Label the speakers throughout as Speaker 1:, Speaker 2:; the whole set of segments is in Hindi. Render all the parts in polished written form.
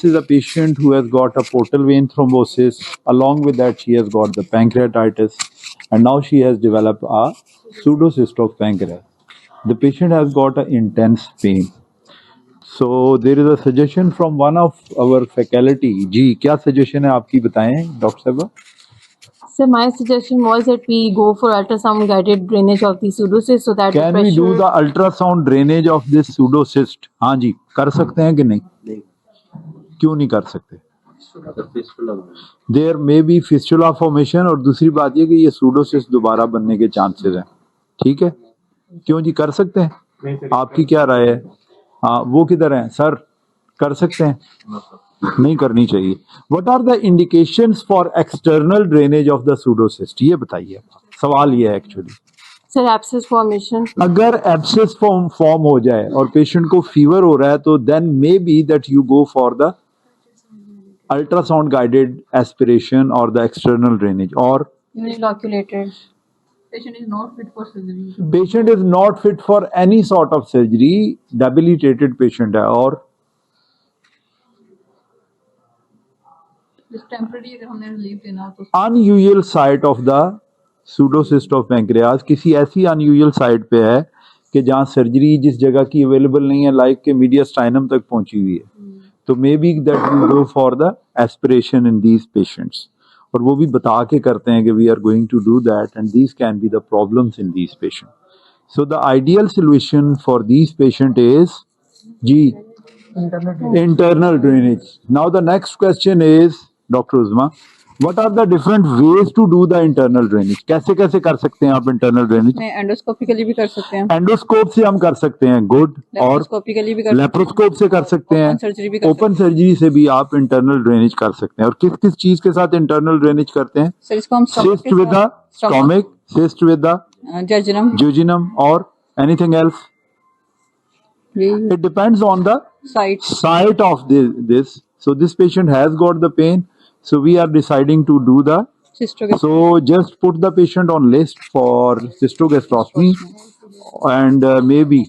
Speaker 1: this is a patient who has got a portal vein thrombosis. Along with that, she has got the pancreatitis, and now she has developed a pseudocyst of pancreas. The patient has got an intense pain. So there is a suggestion from one of our faculty. जी क्या suggestion है आपकी बताएं डॉक्टर साहब?
Speaker 2: So my suggestion was that we go for ultrasound guided drainage of the pseudocyst so that
Speaker 1: Can
Speaker 2: the
Speaker 1: we do
Speaker 2: pressure.
Speaker 1: the ultrasound drainage of this pseudocyst? हाँ जी कर सकते हैं कि नहीं? क्यों नहीं कर सकते? There may be fistula formation और दूसरी बात ये कि ये pseudocyst दोबारा बनने के चांसेस हैं. ठीक है? क्यों जी कर सकते हैं? आपकी क्या राय है? हाँ वो किधर हैं सर? कर सकते हैं? नहीं करनी चाहिए. What are the indications for external drainage of the pseudocyst? ये बताइए. सवाल ये है एक्चुअली.
Speaker 2: Sir, abscess formation.
Speaker 1: अगर एब्सेस फॉर्म हो जाए और पेशेंट को फीवर हो रहा है तो then may be that you go for the ultrasound guided aspiration और द एक्सटर्नल ड्रेनेज और
Speaker 2: Uniloculated.
Speaker 3: Patient is not fit for surgery.
Speaker 1: Patient is not fit for any sort of surgery. Debilitated patient है और
Speaker 3: Just temporary अगर हमने रिलीफ देना हो तो
Speaker 1: unusual site of the pseudocyst of pancreas किसी ऐसी अनयूजुअल साइट पे है कि जहाँ सर्जरी जिस जगह की अवेलेबल नहीं है लाइक के मीडियास्टाइनम तक पहुंची हुई है. तो may be that you go for the aspiration in these patients और वो भी बता के करते हैं कि we are going to do that and these can be the problems in these patient. So the ideal solution for these patient is जी internal drainage. Now the next question is Dr. Uzma, what are the different ways to do the internal drainage? कैसे कैसे कर सकते हैं आप internal drainage?
Speaker 3: मैं एंडोस्कोपिकली भी कर सकते हैं,
Speaker 1: एंडोस्कोप से हम कर सकते हैं गुड और
Speaker 3: लेप्रोस्कोपिकली भी कर सकते
Speaker 1: लेप्रोस्कोप से कर सकते हैं.
Speaker 3: ओपन सर्जरी भी कर
Speaker 1: ओपन सर्जरी से भी आप इंटरनल ड्रेनेज कर सकते हैं. और किस किस चीज के साथ इंटरनल ड्रेनेज करते हैं?
Speaker 3: सर इसको हम
Speaker 1: cyst with the stomach, cyst with the
Speaker 3: jejunum
Speaker 1: jejunum और anything else? It depends on the
Speaker 3: site
Speaker 1: site of this. So this patient has got the pain. So we are deciding to do the.
Speaker 3: सिस्टोगेस्ट्री
Speaker 1: So just put the patient on list for cystogastrostomy and maybe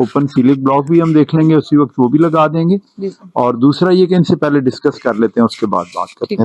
Speaker 1: open celiac block भी हम देख लेंगे उसी वक्त वो भी लगा देंगे.
Speaker 3: जी सर.
Speaker 1: और दूसरा ये कि इनसे पहले डिस्कस कर लेते हैं उसके बाद बात करते हैं.